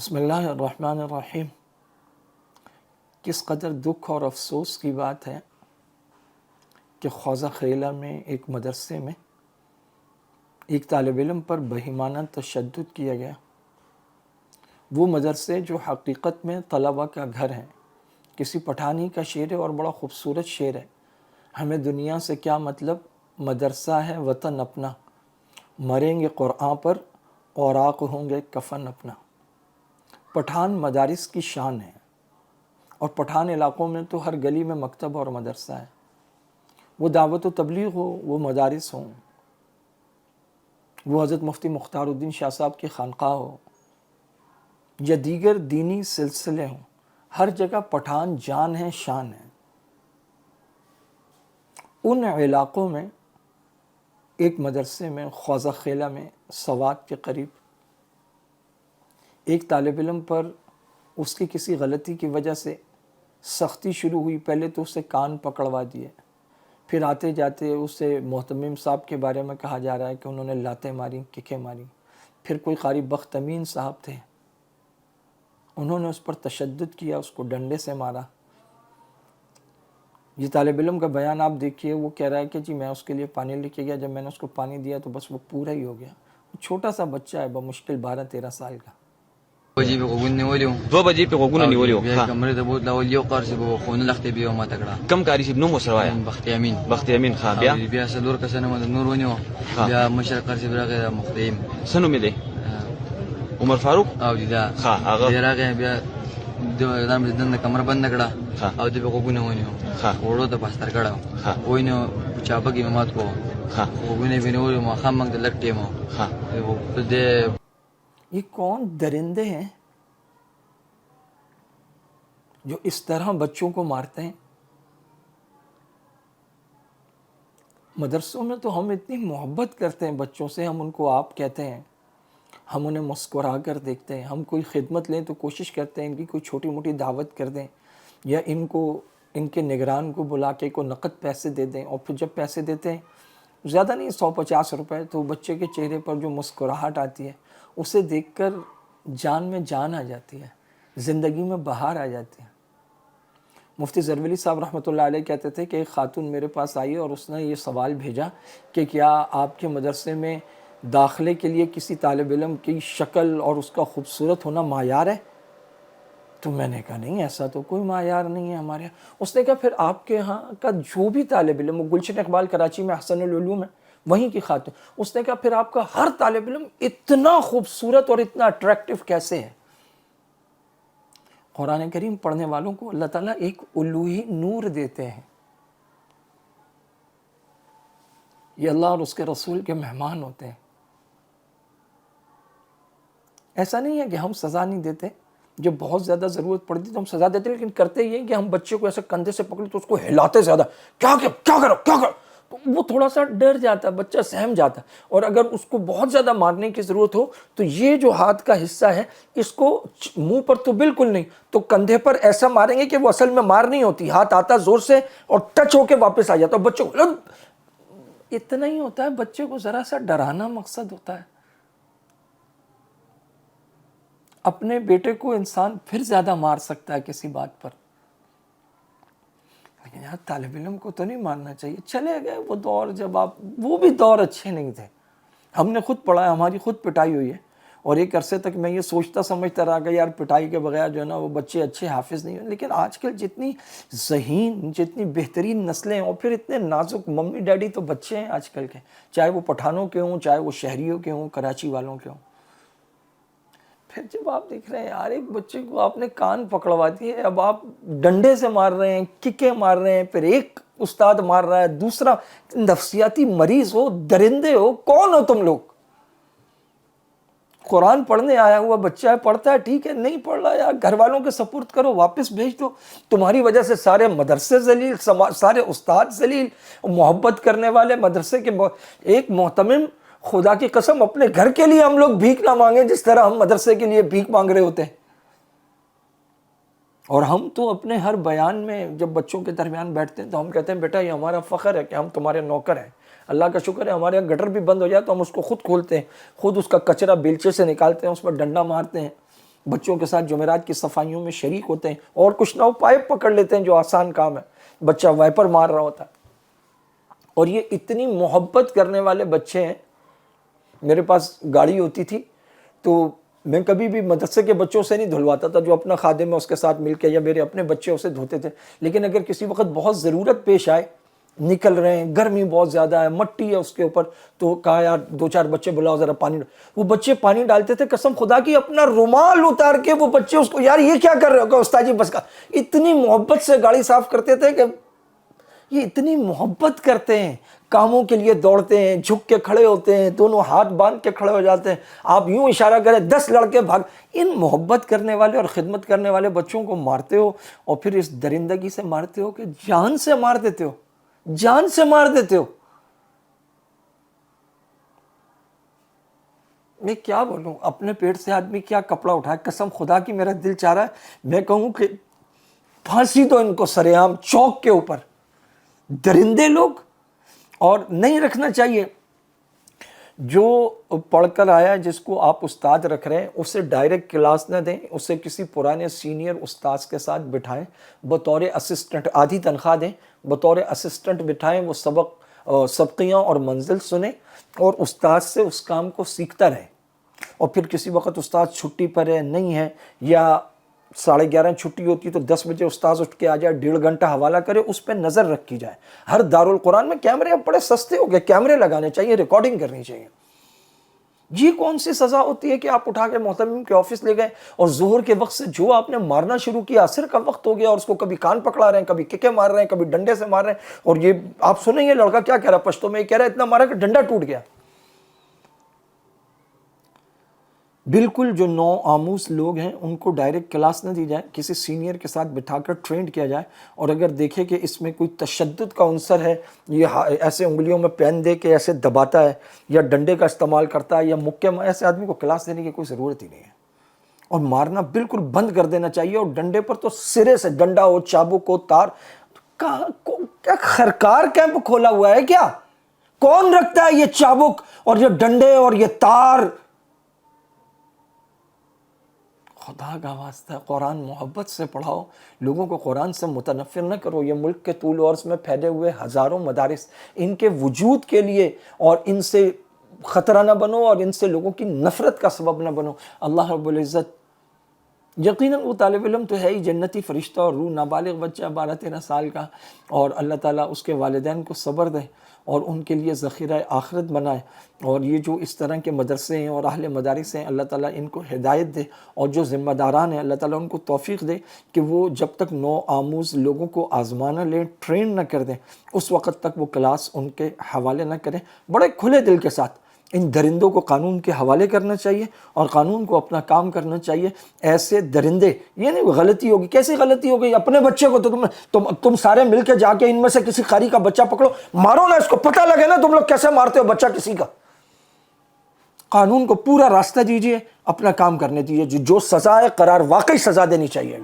بسم اللہ الرحمن الرحیم۔ کس قدر دکھ اور افسوس کی بات ہے کہ خوضہ خیلہ میں ایک مدرسے میں ایک طالب علم پر بہیمانہ تشدد کیا گیا۔ وہ مدرسے جو حقیقت میں طلبہ کا گھر ہے، کسی پٹھانی کا شعر ہے اور بڑا خوبصورت شعر ہے، ہمیں دنیا سے کیا مطلب، مدرسہ ہے وطن اپنا، مریں گے قرآن پر اوراق ہوں گے کفن اپنا۔ پٹھان مدارس کی شان ہے، اور پٹھان علاقوں میں تو ہر گلی میں مکتب اور مدرسہ ہے۔ وہ دعوت و تبلیغ ہو، وہ مدارس ہوں، وہ حضرت مفتی مختار الدین شاہ صاحب کی خانقاہ ہو، یا دیگر دینی سلسلے ہوں، ہر جگہ پٹھان جان ہے، شان ہے۔ ان علاقوں میں ایک مدرسے میں خوضہ خیلہ میں سوات کے قریب ایک طالب علم پر اس کی کسی غلطی کی وجہ سے سختی شروع ہوئی۔ پہلے تو اسے کان پکڑوا دیے، پھر آتے جاتے اسے محتمم صاحب کے بارے میں کہا جا رہا ہے کہ انہوں نے لاتیں ماری، ککیں ماری۔ پھر کوئی قاری بخت امین صاحب تھے، انہوں نے اس پر تشدد کیا، اس کو ڈنڈے سے مارا۔ یہ طالب علم کا بیان آپ دیکھیے، وہ کہہ رہا ہے کہ جی میں اس کے لیے پانی لے کے گیا، جب میں نے اس کو پانی دیا تو بس وہ پورا ہی ہو گیا۔ چھوٹا سا بچہ ہے، بمشکل 12-13 سال کا۔ 2 بجې په غوږونه نیولي وو. بیا کمرې ته بوتله اول یو قار چې به خونه لښتې بیا یې ماته کړه. کم کاري صاحب نوم ورسره وایه؟ بختي امین. بختي امین. ښه، بیا بیا څلور کسانه مو د نور ونیو. بیا مشر قار صاحب راغی مختیم. څه نوم یې دی؟ عمر فاروق. او دی دا ښه، هغه بیا راغی، بیا دا مې دنده کمره بنده کړه او د به غوږونه ونیو. وړو ته پاستر کړه وای نو چابک یې مات کو. غوږونه یې ونیولي، ماښام موږ د لږ ټیم وو. یہ کون درندے ہیں جو اس طرح بچوں کو مارتے ہیں؟ مدرسوں میں تو ہم اتنی محبت کرتے ہیں بچوں سے، ہم ان کو آپ کہتے ہیں، ہم انہیں مسکرا کر دیکھتے ہیں، ہم کوئی خدمت لیں تو کوشش کرتے ہیں ان کی کوئی چھوٹی موٹی دعوت کر دیں، یا ان کے نگران کو بلا کے کوئی نقد پیسے دے دیں، اور پھر جب پیسے دیتے ہیں زیادہ نہیں، 150 روپے، تو بچے کے چہرے پر جو مسکراہٹ آتی ہے اسے دیکھ کر جان میں جان آ جاتی ہے، زندگی میں بہار آ جاتی ہے۔ مفتی زرولی صاحب رحمۃ اللہ علیہ کہتے تھے کہ ایک خاتون میرے پاس آئی اور اس نے یہ سوال بھیجا کہ کیا آپ کے مدرسے میں داخلے کے لیے کسی طالب علم کی شکل اور اس کا خوبصورت ہونا معیار ہے؟ تو میں نے کہا نہیں، ایسا تو کوئی معیار نہیں ہے ہمارے یہاں۔ اس نے کہا پھر آپ کے ہاں کا جو بھی طالب علم، وہ گلشن اقبال کراچی میں احسن العلوم ہے، وہیں کی خاتون، اس نے کہا پھر آپ کا ہر طالب علم اتنا خوبصورت اور اتنا اٹریکٹیو کیسے ہے؟ قرآن کریم پڑھنے والوں کو اللہ تعالیٰ ایک الوہی نور دیتے ہیں، یہ اللہ اور اس کے رسول کے مہمان ہوتے ہیں۔ ایسا نہیں ہے کہ ہم سزا نہیں دیتے، جب بہت زیادہ ضرورت پڑتی تو ہم سزا دیتے، لیکن کرتے یہ کہ ہم بچے کو ایسے کندھے سے پکڑے تو اس کو ہلاتے زیادہ، کیا کرو تو وہ تھوڑا سا ڈر جاتا ہے، بچہ سہم جاتا ہے۔ اور اگر اس کو بہت زیادہ مارنے کی ضرورت ہو تو یہ جو ہاتھ کا حصہ ہے اس کو منہ پر تو بالکل نہیں، تو کندھے پر ایسا ماریں گے کہ وہ اصل میں مار نہیں ہوتی، ہاتھ آتا زور سے اور ٹچ ہو کے واپس آ جاتا ہے، بچوں کو اتنا ہی ہوتا ہے۔ بچے کو ذرا سا ڈرانا مقصد ہوتا ہے۔ اپنے بیٹے کو انسان پھر زیادہ مار سکتا ہے کسی بات پر، لیکن یار طالب علم کو تو نہیں مارنا چاہیے۔ چلے گئے وہ دور، جب وہ بھی دور اچھے نہیں تھے، ہم نے خود پڑھا ہے، ہماری خود پٹائی ہوئی ہے، اور ایک عرصے تک میں یہ سوچتا سمجھتا رہا کہ یار پٹائی کے بغیر جو ہے نا وہ بچے اچھے حافظ نہیں ہیں۔ لیکن آج کل جتنی ذہین، جتنی بہترین نسلیں ہیں، اور پھر اتنے نازک ممی ڈیڈی تو بچے ہیں آج کل کے، چاہے وہ پٹھانوں کے ہوں، چاہے وہ شہریوں کے ہوں، کراچی والوں کے ہوں۔ پھر جب آپ دیکھ رہے ہیں یار ایک بچے کو آپ نے کان پکڑوا دیے، اب آپ ڈنڈے سے مار رہے ہیں، ککیں مار رہے ہیں، پھر ایک استاد مار رہا ہے، دوسرا نفسیاتی مریض ہو، درندے ہو، کون ہو تم لوگ؟ قرآن پڑھنے آیا ہوا بچہ ہے، پڑھتا ہے ٹھیک ہے، نہیں پڑھ رہا یار گھر والوں کے سپرد کرو، واپس بھیج دو۔ تمہاری وجہ سے سارے مدرسے ذلیل، سارے استاد ذلیل، محبت کرنے والے مدرسے کے ایک محتمم، خدا کی قسم اپنے گھر کے لیے ہم لوگ بھیک نہ مانگیں جس طرح ہم مدرسے کے لیے بھیک مانگ رہے ہوتے ہیں۔ اور ہم تو اپنے ہر بیان میں جب بچوں کے درمیان بیٹھتے ہیں تو ہم کہتے ہیں بیٹا یہ ہمارا فخر ہے کہ ہم تمہارے نوکر ہیں، اللہ کا شکر ہے ہمارے یہاں گٹر بھی بند ہو جائے تو ہم اس کو خود کھولتے ہیں، خود اس کا کچرا بیلچے سے نکالتے ہیں، اس پر ڈنڈا مارتے ہیں، بچوں کے ساتھ جمعرات کی صفائیوں میں شریک ہوتے ہیں، اور کچھ نہ ہو پائپ پکڑ لیتے ہیں جو آسان کام ہے، بچہ وائپر مار رہا ہوتا ہے. اور یہ اتنی محبت کرنے والے بچے ہیں. میرے پاس گاڑی ہوتی تھی تو میں کبھی بھی مدرسے کے بچوں سے نہیں دھلواتا تھا، جو اپنا خادم ہے اس کے ساتھ مل کے، یا میرے اپنے بچے اسے دھوتے تھے. لیکن اگر کسی وقت بہت ضرورت پیش آئے، نکل رہے ہیں، گرمی بہت زیادہ ہے، مٹی ہے اس کے اوپر، تو کہا یار 2-4 بچے بلاؤ ذرا پانی. وہ بچے پانی ڈالتے تھے، قسم خدا کی اپنا رومال اتار کے وہ بچے اس کو، یار یہ کیا کر رہے ہو؟ کہ استاد جی بس کا. اتنی محبت سے گاڑی صاف کرتے تھے کہ یہ اتنی محبت کرتے ہیں، کاموں کے لیے دوڑتے ہیں، جھک کے کھڑے ہوتے ہیں، دونوں ہاتھ باندھ کے کھڑے ہو جاتے ہیں. آپ یوں اشارہ کریں 10 لڑکے بھاگ. ان محبت کرنے والے اور خدمت کرنے والے بچوں کو مارتے ہو، اور پھر اس درندگی سے مارتے ہو کہ جان سے مار دیتے ہو، جان سے مار دیتے ہو. میں کیا بولوں، اپنے پیٹ سے آدمی کیا کپڑا اٹھائے. قسم خدا کی میرا دل چاہ رہا ہے میں کہوں کہ پھانسی دو ان کو سر عام چوک کے اوپر. درندے لوگ. اور نہیں رکھنا چاہیے. جو پڑھ کر آیا جس کو آپ استاد رکھ رہے ہیں اسے ڈائریکٹ کلاس نہ دیں، اسے کسی پرانے سینئر استاذ کے ساتھ بٹھائیں، بطور اسسٹنٹ آدھی تنخواہ دیں، بطور اسسٹنٹ بٹھائیں، وہ سبقیاں اور منزل سنیں اور استاذ سے اس کام کو سیکھتا رہے. اور پھر کسی وقت استاذ چھٹی پر ہے، نہیں ہے، یا 11:30 چھٹی ہوتی ہے تو 10 بجے استاذ اٹھ کے آ جائے، 1.5 گھنٹہ حوالہ کرے، اس پہ نظر رکھی جائے. ہر دارالقرآن میں کیمرے اب بڑے سستے ہو گئے، کیمرے لگانے چاہیے، ریکارڈنگ کرنی چاہیے. یہ کون سی سزا ہوتی ہے کہ آپ اٹھا کے محتمم کے آفس لے گئے اور ظہر کے وقت سے جو آپ نے مارنا شروع کیا، عصر کا وقت ہو گیا اور اس کو کبھی کان پکڑا رہے ہیں، کبھی ککے مار رہے ہیں، کبھی ڈنڈے سے مار رہے ہیں. اور یہ آپ سنیں یہ لڑکا کیا کہہ رہا ہے پشتو میں، یہ کہہ رہا ہے اتنا مارا کہ ڈنڈا ٹوٹ گیا. بالکل جو نو آموز لوگ ہیں ان کو ڈائریکٹ کلاس نہ دی جائے، کسی سینئر کے ساتھ بٹھا کر ٹرینڈ کیا جائے. اور اگر دیکھے کہ اس میں کوئی تشدد کا عنصر ہے، یہ ایسے انگلیوں میں پین دے کے ایسے دباتا ہے یا ڈنڈے کا استعمال کرتا ہے یا مکے، ایسے آدمی کو کلاس دینے کی کوئی ضرورت ہی نہیں ہے. اور مارنا بالکل بند کر دینا چاہیے. اور ڈنڈے پر تو سرے سے، ڈنڈا ہو، چابک ہو، تار. کیا خرکار کیمپ کھولا ہوا ہے کیا؟ کون رکھتا ہے یہ چابک اور یہ ڈنڈے اور یہ تار؟ خدا کا واسطہ قرآن محبت سے پڑھاؤ، لوگوں کو قرآن سے متنفر نہ کرو. یہ ملک کے طول و عرض میں پھیلے ہوئے ہزاروں مدارس، ان کے وجود کے لیے اور ان سے خطرہ نہ بنو اور ان سے لوگوں کی نفرت کا سبب نہ بنو. اللہ رب العزت یقیناً وہ طالب علم تو ہے ہی جنتی فرشتہ اور روح، نابالغ بچہ 12-13 سال کا، اور اللہ تعالیٰ اس کے والدین کو صبر دے اور ان کے لیے ذخیرہ آخرت بنائے. اور یہ جو اس طرح کے مدرسے ہیں اور اہل مدارس ہیں، اللہ تعالیٰ ان کو ہدایت دے. اور جو ذمہ داران ہیں اللہ تعالیٰ ان کو توفیق دے کہ وہ جب تک نو آموز لوگوں کو آزمانا لیں، ٹرین نہ کر دیں، اس وقت تک وہ کلاس ان کے حوالے نہ کریں. بڑے کھلے دل کے ساتھ ان درندوں کو قانون کے حوالے کرنا چاہیے اور قانون کو اپنا کام کرنا چاہیے. ایسے درندے، یہ نہیں غلطی ہوگی، کیسی غلطی ہو گئی؟ اپنے بچے کو تو تم سارے مل کے جا کے ان میں سے کسی قاری کا بچہ پکڑو، مارو نا اس کو، پتہ لگے نا تم لوگ کیسے مارتے ہو بچہ کسی کا. قانون کو پورا راستہ دیجئے، اپنا کام کرنے دیجئے. جو سزا ہے قرار واقعی سزا دینی چاہیے.